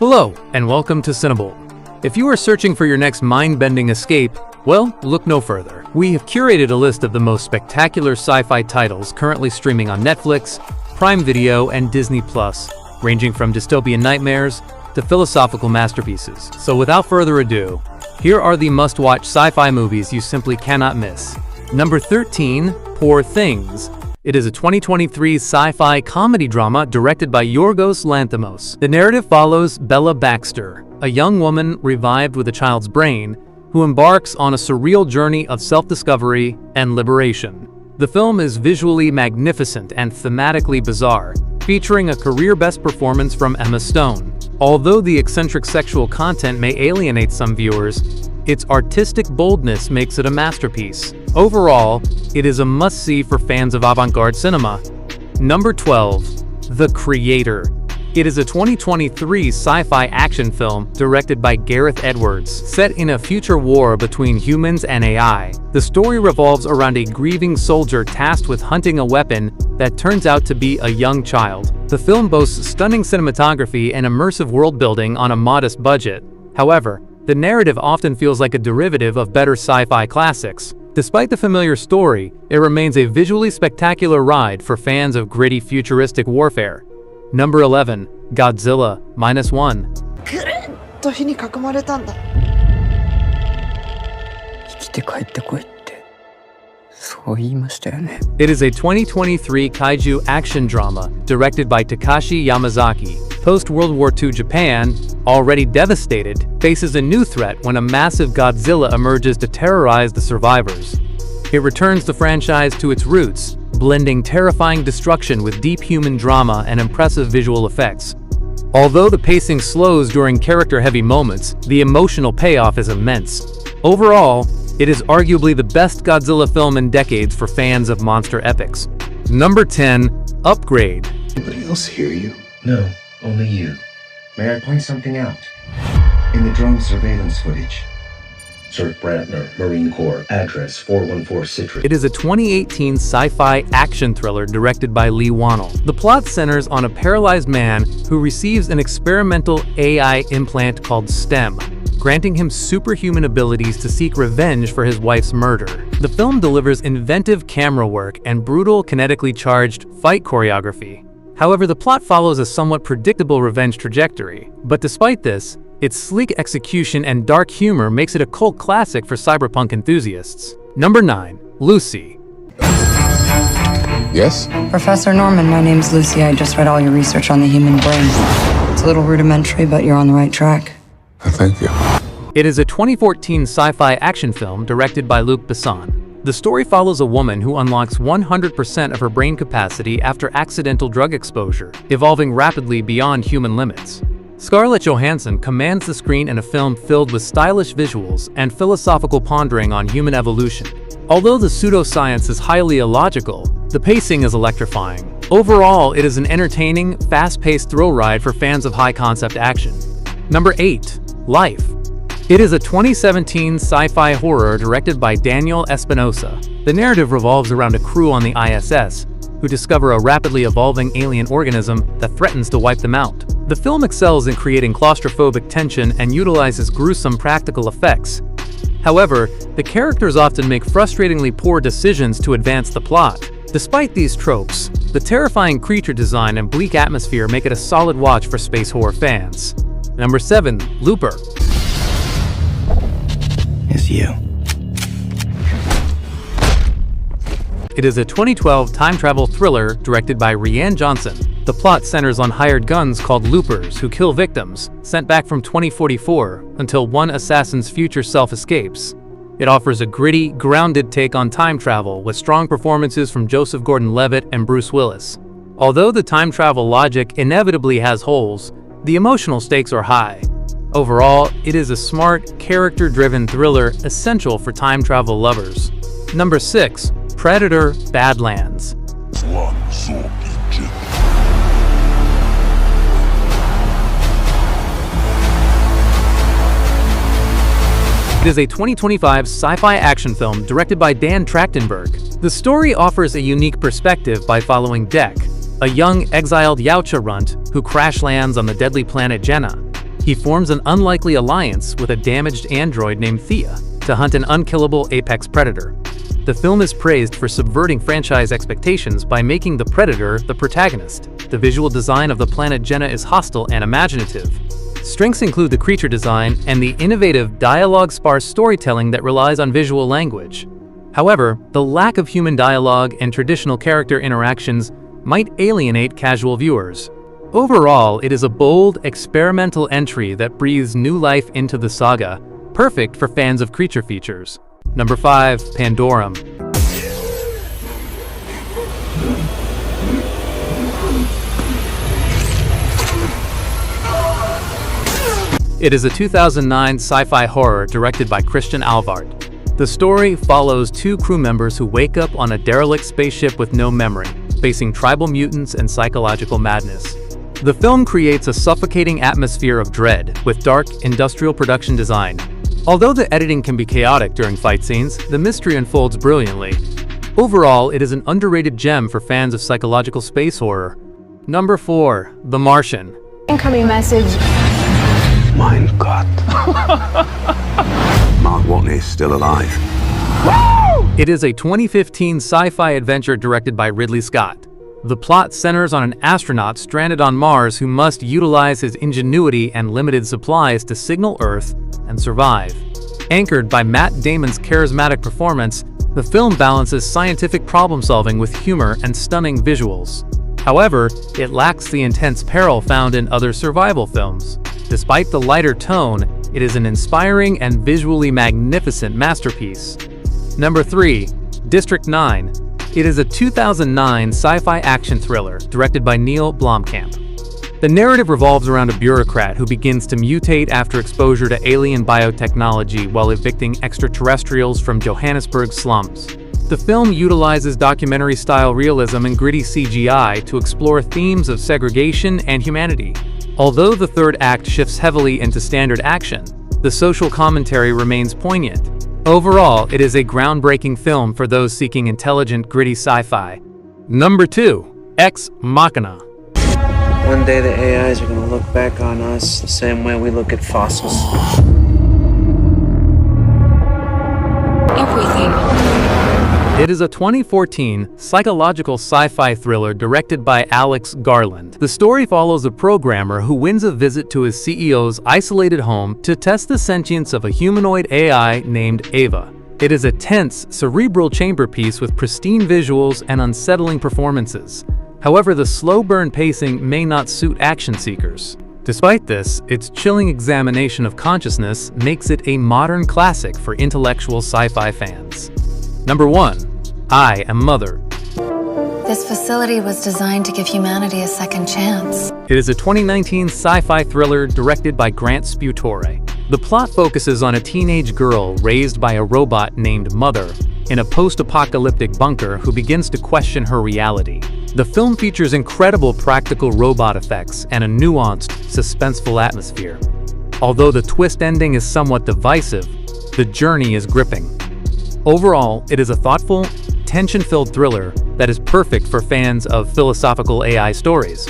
Hello, and welcome to CineBolt. If you are searching for your next mind-bending escape, well, look no further. We have curated a list of the most spectacular sci-fi titles currently streaming on Netflix, Prime Video, and Disney+, ranging from dystopian nightmares to philosophical masterpieces. So without further ado, here are the must-watch sci-fi movies you simply cannot miss. Number 13, Poor Things. It is a 2023 sci-fi comedy drama directed by Yorgos Lanthimos. The narrative follows Bella Baxter, a young woman revived with a child's brain, who embarks on a surreal journey of self-discovery and liberation. The film is visually magnificent and thematically bizarre, featuring a career-best performance from Emma Stone. Although the eccentric sexual content may alienate some viewers, its artistic boldness makes it a masterpiece. Overall, it is a must-see for fans of avant-garde cinema. Number 12, The Creator. It is a 2023 sci-fi action film directed by Gareth Edwards, set in a future war between humans and AI. The story revolves around a grieving soldier tasked with hunting a weapon that turns out to be a young child. The film boasts stunning cinematography and immersive world-building on a modest budget. However, the narrative often feels like a derivative of better sci-fi classics. Despite the familiar story, it remains a visually spectacular ride for fans of gritty futuristic warfare. Number 11, Godzilla Minus One. It is a 2023 kaiju action drama directed by Takashi Yamazaki. Post-World War II Japan, already devastated, faces a new threat when a massive Godzilla emerges to terrorize the survivors. It returns the franchise to its roots, blending terrifying destruction with deep human drama and impressive visual effects. Although the pacing slows during character-heavy moments, the emotional payoff is immense. Overall, it is arguably the best Godzilla film in decades for fans of monster epics. Number 10, Upgrade. Anybody else hear you? No, only you. May I point something out? In the drone surveillance footage. Sir Brantner, Marine Corps, address 414 Citrus. It is a 2018 sci-fi action thriller directed by Lee Wannell. The plot centers on a paralyzed man who receives an experimental AI implant called STEM, granting him superhuman abilities to seek revenge for his wife's murder. The film delivers inventive camera work and brutal, kinetically charged fight choreography. However, the plot follows a somewhat predictable revenge trajectory. But despite this, its sleek execution and dark humor makes it a cult classic for cyberpunk enthusiasts. Number 9, Lucy. Yes? Professor Norman, my name's Lucy. I just read all your research on the human brain. It's a little rudimentary, but you're on the right track. Thank you. It is a 2014 sci-fi action film directed by Luc Besson. The story follows a woman who unlocks 100% of her brain capacity after accidental drug exposure, evolving rapidly beyond human limits. Scarlett Johansson commands the screen in a film filled with stylish visuals and philosophical pondering on human evolution. Although the pseudoscience is highly illogical, the pacing is electrifying. Overall, it is an entertaining, fast-paced thrill ride for fans of high-concept action. Number 8, Life. It is a 2017 sci-fi horror directed by Daniel Espinosa. The narrative revolves around a crew on the ISS who discover a rapidly evolving alien organism that threatens to wipe them out. The film excels in creating claustrophobic tension and utilizes gruesome practical effects. However, the characters often make frustratingly poor decisions to advance the plot. Despite these tropes, the terrifying creature design and bleak atmosphere make it a solid watch for space horror fans. Number 7, Looper. It's you. It is a 2012 time travel thriller directed by Rian Johnson. The plot centers on hired guns called loopers who kill victims, sent back from 2044 until one assassin's future self escapes. It offers a gritty, grounded take on time travel with strong performances from Joseph Gordon-Levitt and Bruce Willis. Although the time travel logic inevitably has holes, the emotional stakes are high. Overall, it is a smart, character-driven thriller essential for time travel lovers. Number 6, Predator: Badlands. It is a 2025 sci-fi action film directed by Dan Trachtenberg. The story offers a unique perspective by following Dek, a young exiled Yautja runt who crash lands on the deadly planet Jenna. He forms an unlikely alliance with a damaged android named Thea to hunt an unkillable apex predator. The film is praised for subverting franchise expectations by making the predator the protagonist. The visual design of the planet Jenna is hostile and imaginative. Strengths include the creature design and the innovative dialogue-sparse storytelling that relies on visual language. However, the lack of human dialogue and traditional character interactions might alienate casual viewers. Overall, it is a bold, experimental entry that breathes new life into the saga, perfect for fans of creature features. Number 5. Pandorum. It is a 2009 sci-fi horror directed by Christian Alvard. The story follows two crew members who wake up on a derelict spaceship with no memory, facing tribal mutants and psychological madness. The film creates a suffocating atmosphere of dread with dark, industrial production design. Although the editing can be chaotic during fight scenes, the mystery unfolds brilliantly. Overall, it is an underrated gem for fans of psychological space horror. Number 4. The Martian. Incoming message. Mein Gott. Mark Watney is still alive. It is a 2015 sci-fi adventure directed by Ridley Scott. The plot centers on an astronaut stranded on Mars who must utilize his ingenuity and limited supplies to signal Earth and survive. Anchored by Matt Damon's charismatic performance, the film balances scientific problem-solving with humor and stunning visuals. However, it lacks the intense peril found in other survival films. Despite the lighter tone, it is an inspiring and visually magnificent masterpiece. Number 3. District 9. It is a 2009 sci-fi action thriller directed by Neil Blomkamp. The narrative revolves around a bureaucrat who begins to mutate after exposure to alien biotechnology while evicting extraterrestrials from Johannesburg's slums. The film utilizes documentary-style realism and gritty CGI to explore themes of segregation and humanity. Although the third act shifts heavily into standard action, the social commentary remains poignant. Overall, it is a groundbreaking film for those seeking intelligent, gritty sci-fi. Number 2. Ex Machina. One day the AIs are going to look back on us the same way we look at fossils. Everything. It is a 2014 psychological sci-fi thriller directed by Alex Garland. The story follows a programmer who wins a visit to his CEO's isolated home to test the sentience of a humanoid AI named Ava. It is a tense, cerebral chamber piece with pristine visuals and unsettling performances. However, the slow burn pacing may not suit action seekers. Despite this, its chilling examination of consciousness makes it a modern classic for intellectual sci-fi fans. Number 1. I Am Mother. This facility was designed to give humanity a second chance. It is a 2019 sci-fi thriller directed by Grant Sputore. The plot focuses on a teenage girl raised by a robot named Mother in a post-apocalyptic bunker who begins to question her reality. The film features incredible practical robot effects and a nuanced, suspenseful atmosphere. Although the twist ending is somewhat divisive, the journey is gripping. Overall, it is a thoughtful, tension-filled thriller that is perfect for fans of philosophical AI stories.